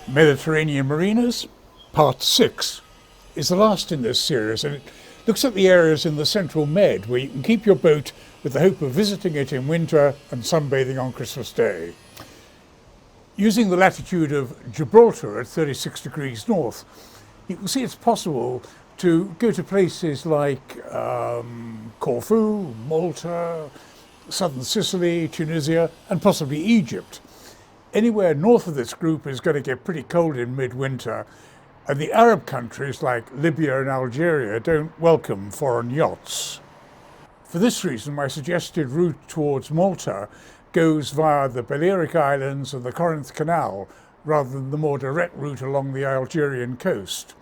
Mediterranean Marinas, Part 6, is the last in this series, and it looks at the areas in the central Med where you can keep your boat with the hope of visiting it in winter and sunbathing on Christmas Day. Using the latitude of Gibraltar at 36 degrees north, you can see it's possible to go to places like Corfu, Malta, southern Sicily, Tunisia, and possibly Egypt. Anywhere north of this group is going to get pretty cold in midwinter, and the Arab countries like Libya and Algeria don't welcome foreign yachts. For this reason, my suggested route towards Malta goes via the Balearic Islands and the Corinth Canal, rather than the more direct route along the Algerian coast.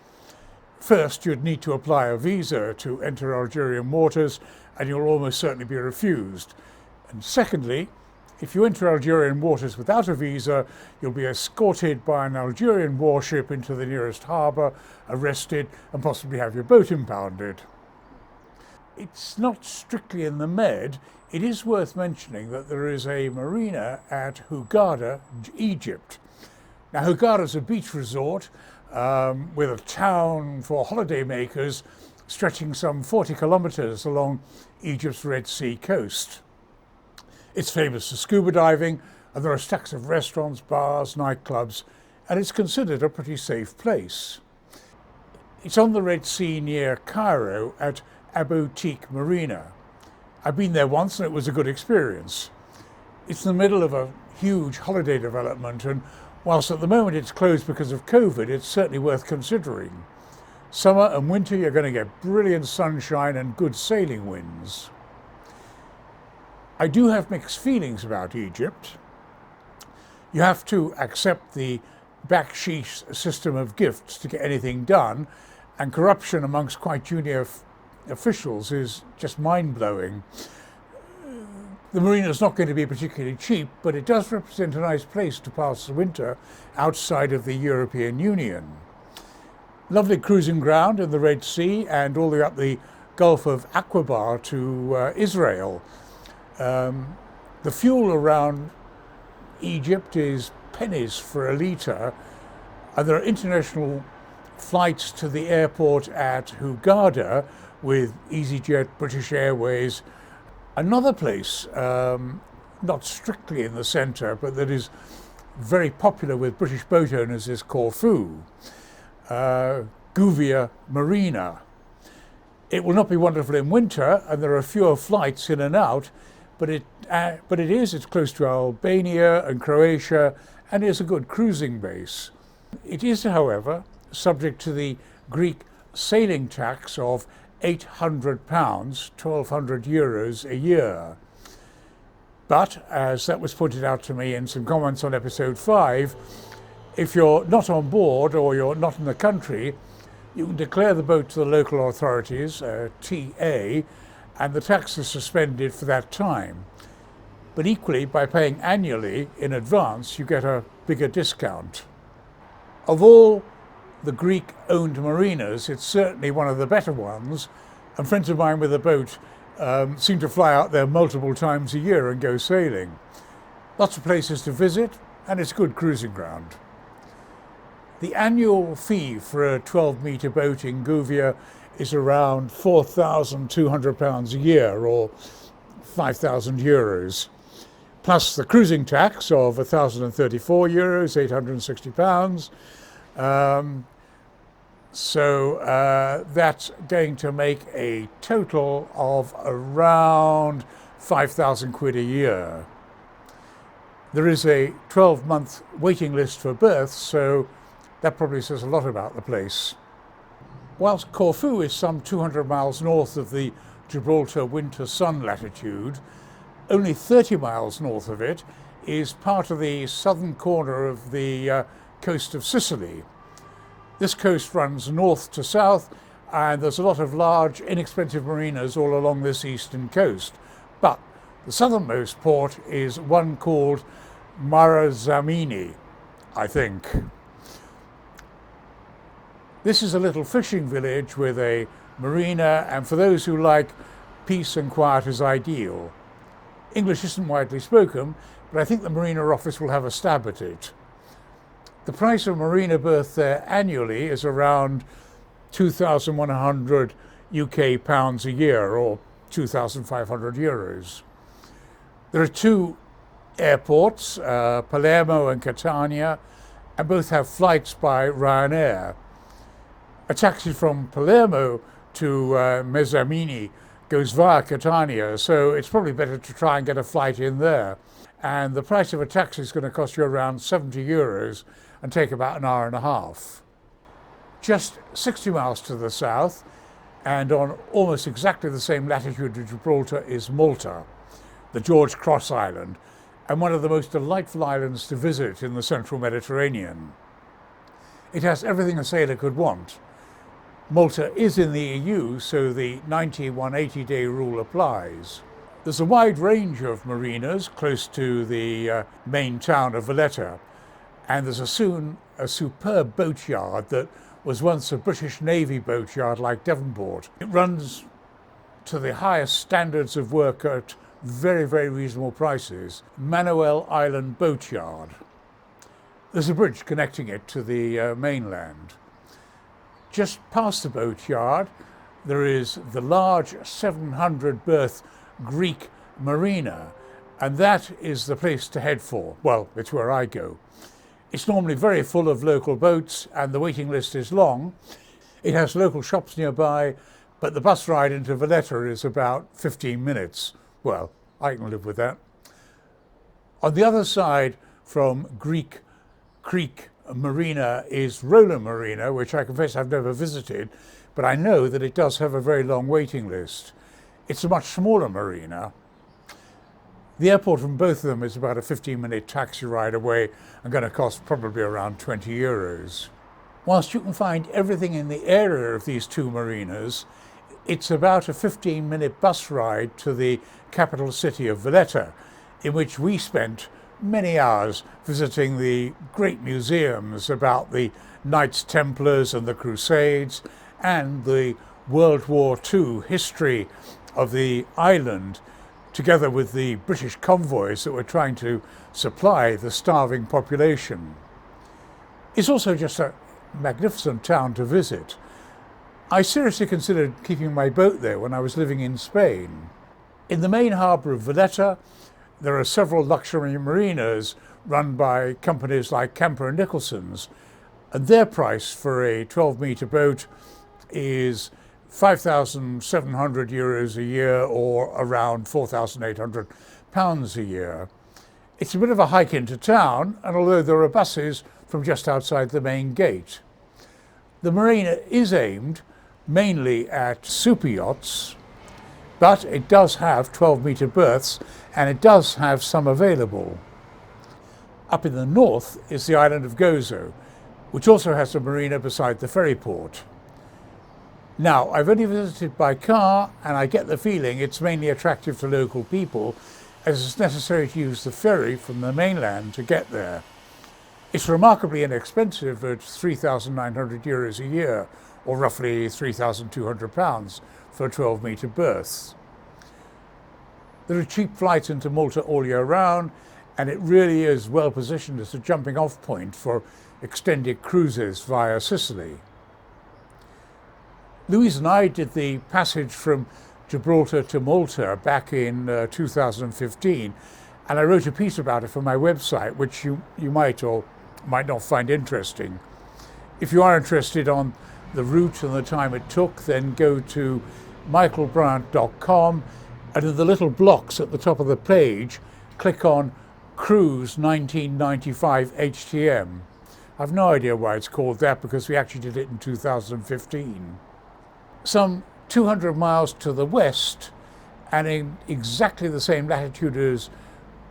First, you'd need to apply a visa to enter Algerian waters, and you'll almost certainly be refused. And secondly, if you enter Algerian waters without a visa, you'll be escorted by an Algerian warship into the nearest harbour, arrested, and possibly have your boat impounded. It's not strictly in the Med. It is worth mentioning that there is a marina at Hugada, Egypt. Now, Hugada is a beach resort with a town for holidaymakers stretching some 40 kilometres along Egypt's Red Sea coast. It's famous for scuba diving, and there are stacks of restaurants, bars, nightclubs, and it's considered a pretty safe place. It's on the Red Sea near Cairo at Abu Teek Marina. I've been there once and it was a good experience. It's in the middle of a huge holiday development, and whilst at the moment it's closed because of COVID, it's certainly worth considering. Summer and winter you're going to get brilliant sunshine and good sailing winds. I do have mixed feelings about Egypt. You have to accept the backsheesh system of gifts to get anything done, and corruption amongst quite junior officials is just mind-blowing. The marina is not going to be particularly cheap, but it does represent a nice place to pass the winter outside of the European Union. Lovely cruising ground in the Red Sea and all the way up the Gulf of Aqaba to Israel. The fuel around Egypt is pennies for a litre, and there are international flights to the airport at Hugada with EasyJet, British Airways. Another place, not strictly in the centre, but that is very popular with British boat owners is Corfu, Gozo Marina. It will not be wonderful in winter, and there are fewer flights in and out, but it's close to Albania and Croatia, and is a good cruising base. It is, however, subject to the Greek sailing tax of £800, 1,200 euros a year. But, as that was pointed out to me in some comments on episode 5, if you're not on board or you're not in the country, you can declare the boat to the local authorities, TA, and the tax is suspended for that time. But equally, by paying annually in advance, you get a bigger discount. Of all the Greek-owned marinas, it's certainly one of the better ones, and friends of mine with a boat seem to fly out there multiple times a year and go sailing. Lots of places to visit, and it's good cruising ground. The annual fee for a 12-metre boat in Gozo is around £4,200 a year, or 5,000 euros, plus the cruising tax of 1,034 euros, £860. So that's going to make a total of around 5,000 quid a year. There is a 12-month waiting list for berths, so that probably says a lot about the place. Whilst Corfu is some 200 miles north of the Gibraltar winter sun latitude, only 30 miles north of it is part of the southern corner of the coast of Sicily. This coast runs north to south, and there's a lot of large, inexpensive marinas all along this eastern coast. But the southernmost port is one called Zamini, I think. This is a little fishing village with a marina, and for those who like peace and quiet is ideal. English isn't widely spoken, but I think the marina office will have a stab at it. The price of a marina berth there annually is around 2,100 UK pounds a year, or 2,500 euros. There are two airports, Palermo and Catania, and both have flights by Ryanair. A taxi from Palermo to Zamini goes via Catania, so it's probably better to try and get a flight in there. And the price of a taxi is going to cost you around 70 euros and take about an hour and a half. Just 60 miles to the south, and on almost exactly the same latitude as Gibraltar, is Malta, the George Cross Island, and one of the most delightful islands to visit in the central Mediterranean. It has everything a sailor could want. Malta is in the EU, so the 90-180-day rule applies. There's a wide range of marinas close to the main town of Valletta, and there's a superb boatyard that was once a British Navy boatyard like Devonport. It runs to the highest standards of work at very, very reasonable prices. Manuel Island Boatyard. There's a bridge connecting it to the mainland. Just past the boatyard, there is the large 700-berth Greek marina, and that is the place to head for. Well, it's where I go. It's normally very full of local boats, and the waiting list is long. It has local shops nearby, but the bus ride into Valletta is about 15 minutes. Well, I can live with that. On the other side from Greek Creek Marina is Roland Marina, which I confess I've never visited, but I know that it does have a very long waiting list. It's a much smaller marina. The airport from both of them is about a 15-minute taxi ride away and going to cost probably around 20 euros. Whilst you can find everything in the area of these two marinas, it's about a 15-minute bus ride to the capital city of Valletta, in which we spent many hours visiting the great museums about the Knights Templars and the Crusades, and the World War II history of the island, together with the British convoys that were trying to supply the starving population. It's also just a magnificent town to visit. I seriously considered keeping my boat there when I was living in Spain. In the main harbour of Valletta, there are several luxury marinas run by companies like Camper and Nicholson's, and their price for a 12-metre boat is 5,700 euros a year, or around 4,800 pounds a year. It's a bit of a hike into town, and although there are buses from just outside the main gate. The marina is aimed mainly at super yachts, but it does have 12-metre berths, and it does have some available. Up in the north is the island of Gozo, which also has a marina beside the ferry port. Now, I've only visited by car, and I get the feeling it's mainly attractive to local people, as it's necessary to use the ferry from the mainland to get there. It's remarkably inexpensive at 3,900 euros a year, or roughly 3,200 pounds for 12-metre berths. There are cheap flights into Malta all year round, and it really is well positioned as a jumping off point for extended cruises via Sicily. Louise and I did the passage from Gibraltar to Malta back in 2015, and I wrote a piece about it for my website, which you might or might not find interesting. If you are interested on the route and the time it took, then go to michaelbryant.com, and in the little blocks at the top of the page, click on Cruise 1995 HTM. I've no idea why it's called that, because we actually did it in 2015. Some 200 miles to the west, and in exactly the same latitude as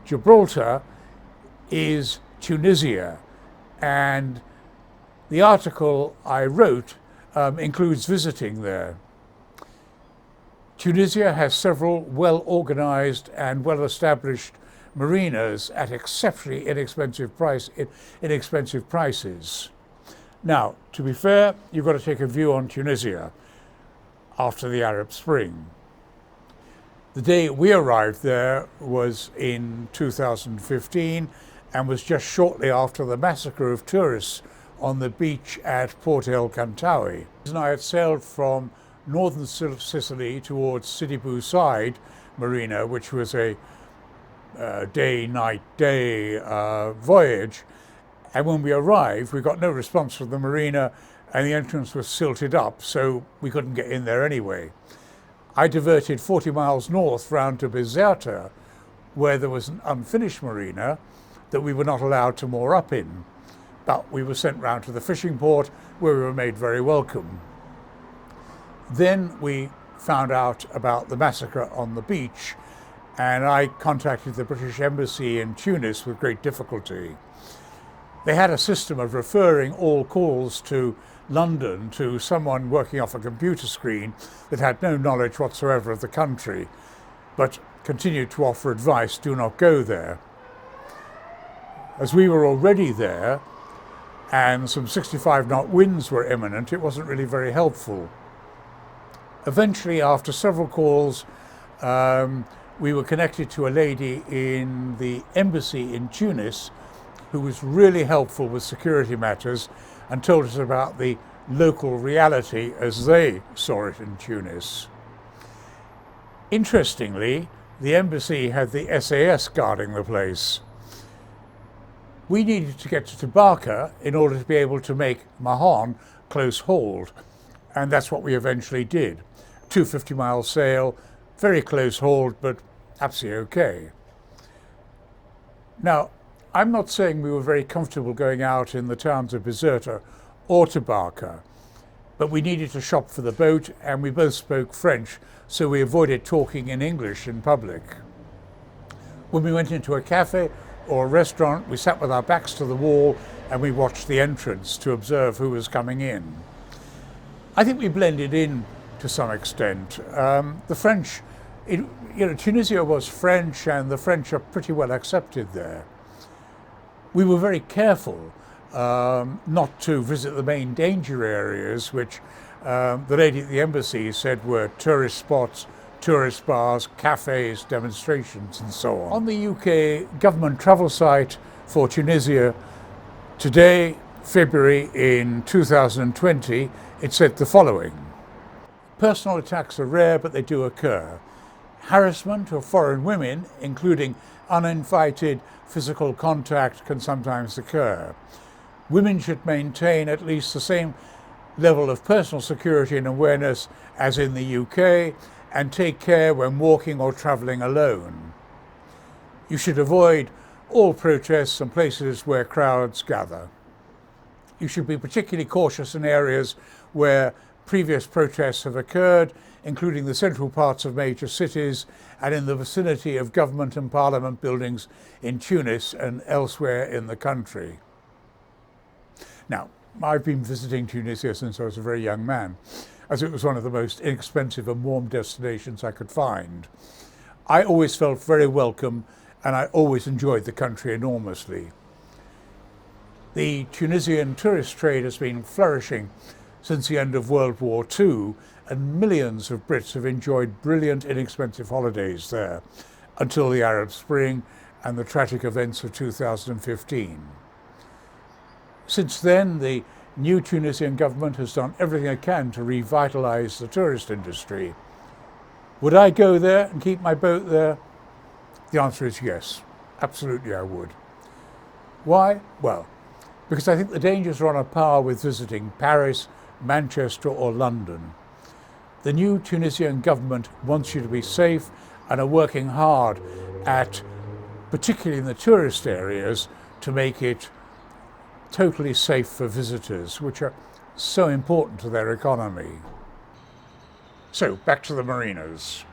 Gibraltar, is Tunisia. And the article I wrote includes visiting there. Tunisia has several well-organized and well-established marinas at exceptionally inexpensive prices. Now, to be fair, you've got to take a view on Tunisia after the Arab Spring. The day we arrived there was in 2015, and was just shortly after the massacre of tourists on the beach at Port El Cantare. And I had sailed from northern Sicily towards Sidibu side Marina, which was a day voyage, and when we arrived we got no response from the marina and the entrance was silted up, so we couldn't get in there anyway. I diverted 40 miles north round to Bizerta, where there was an unfinished marina that we were not allowed to moor up in, but we were sent round to the fishing port where we were made very welcome. Then we found out about the massacre on the beach, and I contacted the British Embassy in Tunis with great difficulty. They had a system of referring all calls to London to someone working off a computer screen that had no knowledge whatsoever of the country, but continued to offer advice: do not go there. As we were already there and some 65-knot winds were imminent, it wasn't really very helpful. Eventually, after several calls, we were connected to a lady in the embassy in Tunis who was really helpful with security matters and told us about the local reality as they saw it in Tunis. Interestingly, the embassy had the SAS guarding the place. We needed to get to Tabarka in order to be able to make Mahon close hauled, and that's what we eventually did. 250-mile sail, very close hauled, but absolutely okay. Now, I'm not saying we were very comfortable going out in the towns of Bizerta or Tabarka, but we needed to shop for the boat, and we both spoke French, so we avoided talking in English in public. When we went into a cafe or a restaurant, we sat with our backs to the wall and we watched the entrance to observe who was coming in. I think we blended in to some extent. The French, Tunisia was French, and the French are pretty well accepted there. We were very careful not to visit the main danger areas, which the lady at the embassy said were tourist spots, tourist bars, cafes, demonstrations, and so on. On the UK government travel site for Tunisia today, February in 2020, it said the following: personal attacks are rare, but they do occur. Harassment of foreign women, including uninvited physical contact, can sometimes occur. Women should maintain at least the same level of personal security and awareness as in the UK, and take care when walking or travelling alone. You should avoid all protests and places where crowds gather. You should be particularly cautious in areas where previous protests have occurred, including the central parts of major cities and in the vicinity of government and parliament buildings in Tunis and elsewhere in the country. Now, I've been visiting Tunisia since I was a very young man, as it was one of the most inexpensive and warm destinations I could find. I always felt very welcome, and I always enjoyed the country enormously. The Tunisian tourist trade has been flourishing since the end of World War II, and millions of Brits have enjoyed brilliant, inexpensive holidays there until the Arab Spring and the tragic events of 2015. Since then, the new Tunisian government has done everything it can to revitalise the tourist industry. Would I go there and keep my boat there? The answer is yes, absolutely I would. Why? Well, because I think the dangers are on a par with visiting Paris, Manchester or London. The new Tunisian government wants you to be safe and are working hard at, particularly in the tourist areas, to make it totally safe for visitors, which are so important to their economy. So, back to the marinas.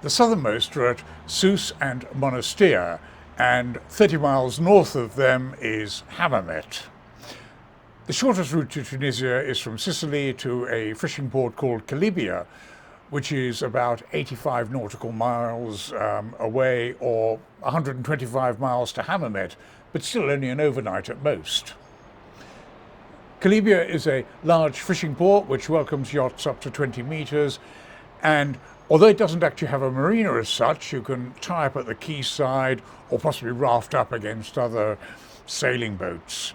The southernmost are at Sousse and Monastery, and 30 miles north of them is Hammamet. The shortest route to Tunisia is from Sicily to a fishing port called Calibia, which is about 85 nautical miles away, or 125 miles to Hammamet, but still only an overnight at most. Calibia is a large fishing port which welcomes yachts up to 20 metres, and Although it doesn't actually have a marina as such, you can tie up at the quayside or possibly raft up against other sailing boats.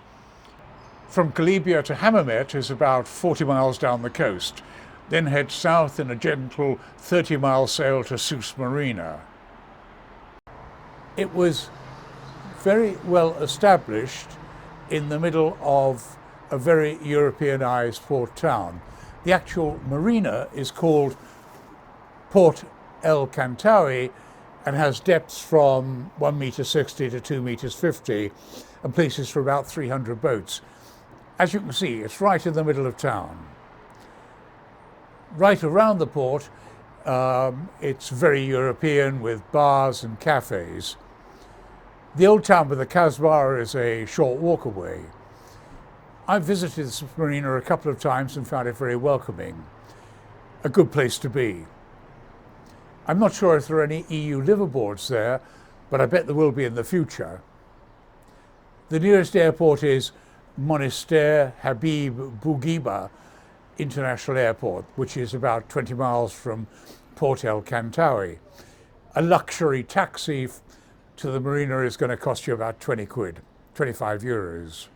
From Calibia to Hammamet is about 40 miles down the coast, then head south in a gentle 30-mile sail to Sousse Marina. It was very well established in the middle of a very Europeanized port town. The actual marina is called Port El Cantare and has depths from 1 meter 60 to 2 meters 50 and places for about 300 boats. As you can see, it's right in the middle of town. Right around the port, it's very European with bars and cafes. The old town with the Kasbah is a short walk away. I've visited this marina a couple of times and found it very welcoming. A good place to be. I'm not sure if there are any EU liveaboards there, but I bet there will be in the future. The nearest airport is Monastery Habib Bourguiba International Airport, which is about 20 miles from Port El Cantare. A luxury taxi to the marina is going to cost you about 20 quid, 25 euros.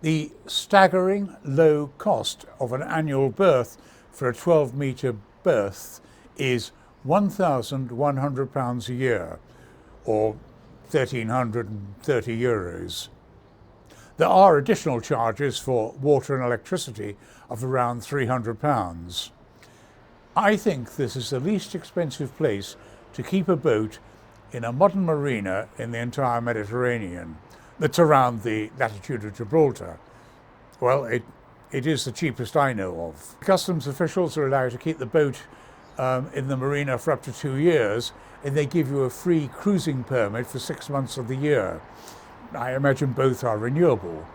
The staggering low cost of an annual berth for a 12-metre berth is £1,100 a year, or 1,330 euros. There are additional charges for water and electricity of around £300. I think this is the least expensive place to keep a boat in a modern marina in the entire Mediterranean that's around the latitude of Gibraltar. Well, it is the cheapest I know of. Customs officials are allowed to keep the boat in the marina for up to 2 years, and they give you a free cruising permit for 6 months of the year. I imagine both are renewable.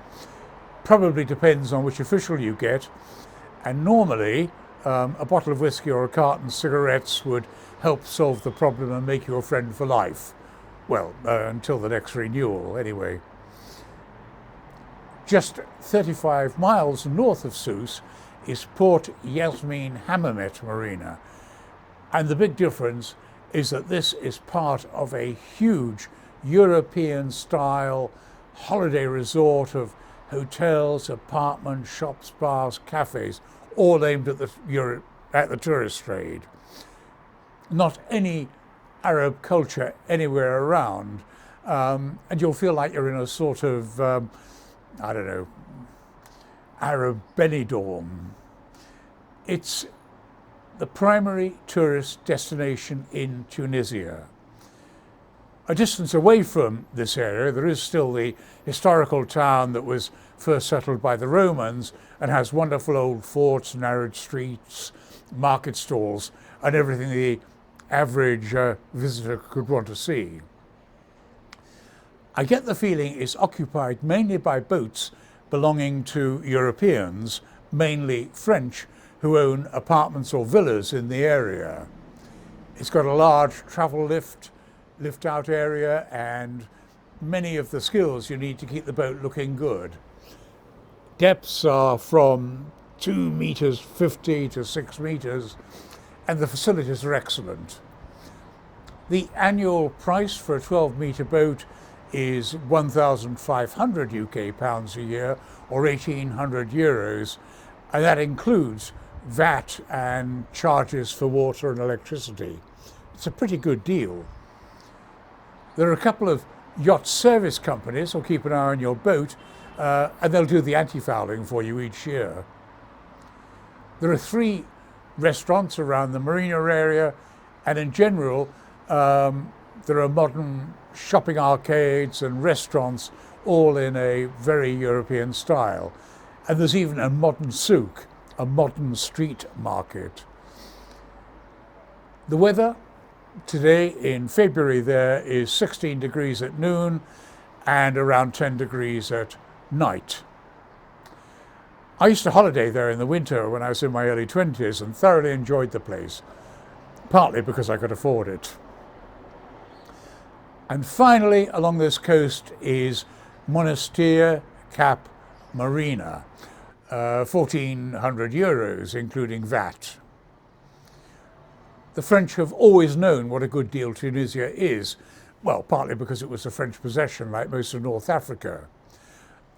Probably depends on which official you get, and normally a bottle of whiskey or a carton of cigarettes would help solve the problem and make you a friend for life. Well, until the next renewal, anyway. Just 35 miles north of Sousse is Port Yasmin Hammamet Marina, and the big difference is that this is part of a huge European-style holiday resort of hotels, apartments, shops, bars, cafes, all aimed at the tourist trade. Not any Arab culture anywhere around, and you'll feel like you're in a sort of, Arab Benidorm. It's the primary tourist destination in Tunisia. A distance away from this area, there is still the historical town that was first settled by the Romans and has wonderful old forts, narrow streets, market stalls, and everything the average visitor could want to see. I get the feeling it's occupied mainly by boats belonging to Europeans, mainly French, who own apartments or villas in the area. It's got a large travel lift-out area, and many of the skills you need to keep the boat looking good. Depths are from 2 meters 50 to 6 meters, and the facilities are excellent. The annual price for a 12-meter boat is 1,500 UK pounds a year, or 1,800 euros, and that includes VAT and charges for water and electricity. It's a pretty good deal. There are a couple of yacht service companies who'll keep an eye on your boat, and they'll do the anti-fouling for you each year. There are 3 restaurants around the marina area, and in general, there are modern shopping arcades and restaurants, all in a very European style. And there's even a modern souk, a modern street market. The weather today in February there is 16 degrees at noon and around 10 degrees at night. I used to holiday there in the winter when I was in my early 20s and thoroughly enjoyed the place, partly because I could afford it. And finally, along this coast is Monastery Cap Marina, 1,400 euros, including VAT. The French have always known what a good deal Tunisia is, well, partly because it was a French possession like most of North Africa.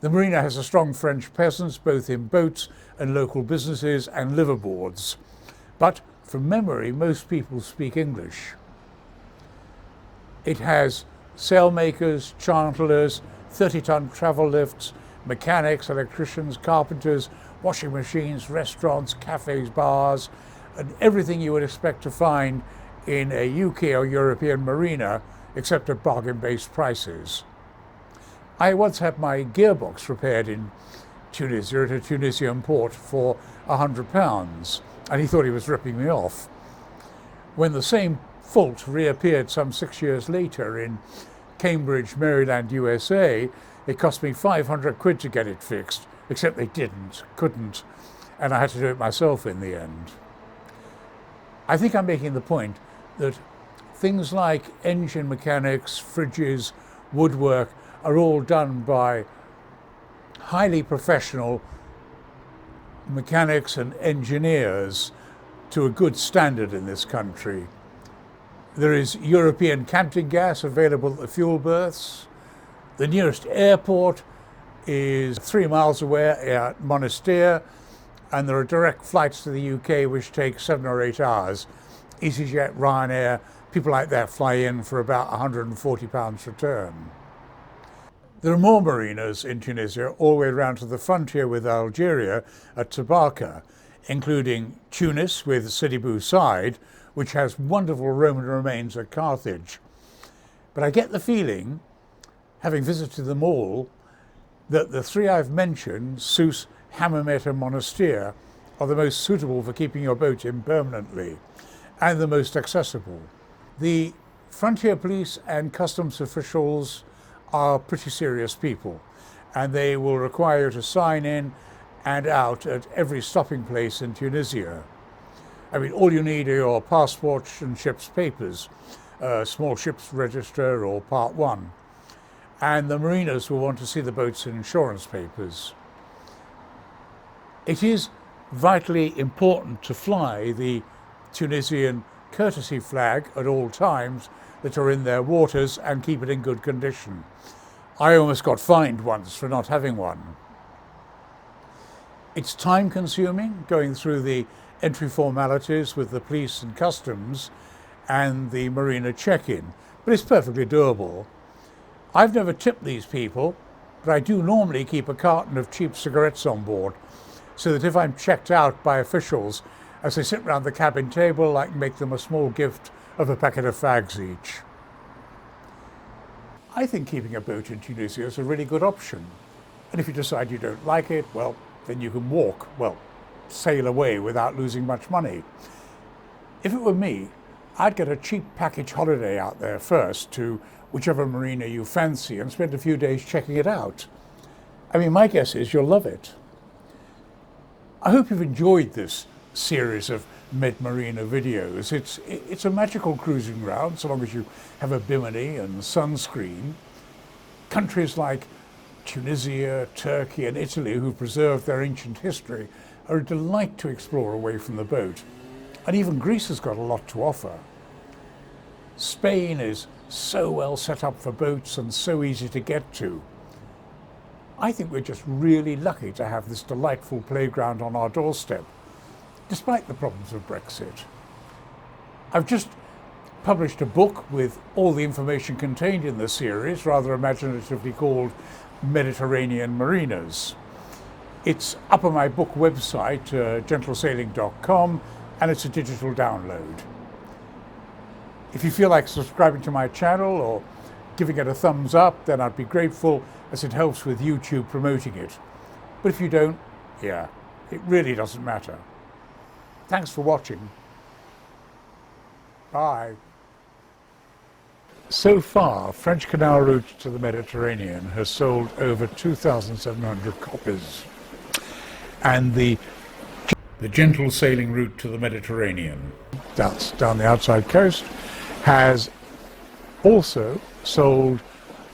The marina has a strong French presence both in boats and local businesses and liveaboards. But from memory, most people speak English. It has sailmakers, chandlers, 30-ton travel lifts, mechanics, electricians, carpenters, washing machines, restaurants, cafes, bars, and everything you would expect to find in a UK or European marina, except at bargain-based prices. I once had my gearbox repaired in Tunisia at a Tunisian port for £100, and he thought he was ripping me off. When the same fault reappeared some 6 years later in Cambridge, Maryland, USA, it cost me 500 quid to get it fixed, except they couldn't, and I had to do it myself in the end. I think I'm making the point that things like engine mechanics, fridges, woodwork are all done by highly professional mechanics and engineers to a good standard in this country. There is European camping gas available at the fuel berths. The nearest airport is 3 miles away at Monastery, and there are direct flights to the UK which take 7 or 8 hours. EasyJet, Ryanair, people like that fly in for about £140 return. There are more marinas in Tunisia all the way around to the frontier with Algeria at Tabarka, including Tunis with Sidi Bou Said, which has wonderful Roman remains at Carthage. But I get the feeling, having visited them all, that the three I've mentioned, Sousse, Hammamet and Monastery, are the most suitable for keeping your boat in permanently and the most accessible. The frontier police and customs officials are pretty serious people, and they will require you to sign in and out at every stopping place in Tunisia. I mean, all you need are your passport and ship's papers, small ship's register or Part 1. And the marinas will want to see the boat's insurance papers. It is vitally important to fly the Tunisian courtesy flag at all times that are in their waters and keep it in good condition. I almost got fined once for not having one. It's time consuming going through the entry formalities with the police and customs and the marina check-in, but it's perfectly doable. I've never tipped these people, but I do normally keep a carton of cheap cigarettes on board, so that if I'm checked out by officials, as they sit round the cabin table, I can make them a small gift of a packet of fags each. I think keeping a boat in Tunisia is a really good option. And if you decide you don't like it, well, then you can sail away without losing much money. If it were me, I'd get a cheap package holiday out there first to whichever marina you fancy and spend a few days checking it out. I mean, my guess is you'll love it. I hope you've enjoyed this series of Med Marina videos. It's a magical cruising ground, so long as you have a bimini and sunscreen. Countries like Tunisia, Turkey and Italy, who preserve their ancient history, are a delight to explore away from the boat. And even Greece has got a lot to offer. Spain is so well set up for boats and so easy to get to. I think we're just really lucky to have this delightful playground on our doorstep, despite the problems of Brexit. I've just published a book with all the information contained in the series, rather imaginatively called Mediterranean Marinas. It's up on my book website, gentlesailing.com, and it's a digital download. If you feel like subscribing to my channel or giving it a thumbs up, then I'd be grateful, as it helps with YouTube promoting it. But if you don't, it really doesn't matter. Thanks for watching. Bye. So far, French Canal Route to the Mediterranean has sold over 2,700 copies. And the Gentle Sailing Route to the Mediterranean, that's down the outside coast, has also sold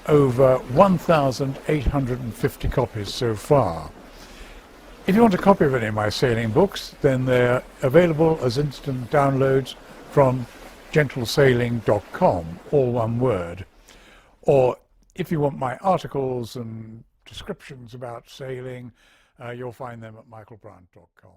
over 1,850 copies so far. If you want a copy of any of my sailing books, then they're available as instant downloads from gentlesailing.com, all one word. Or if you want my articles and descriptions about sailing, you'll find them at michaelbryant.com.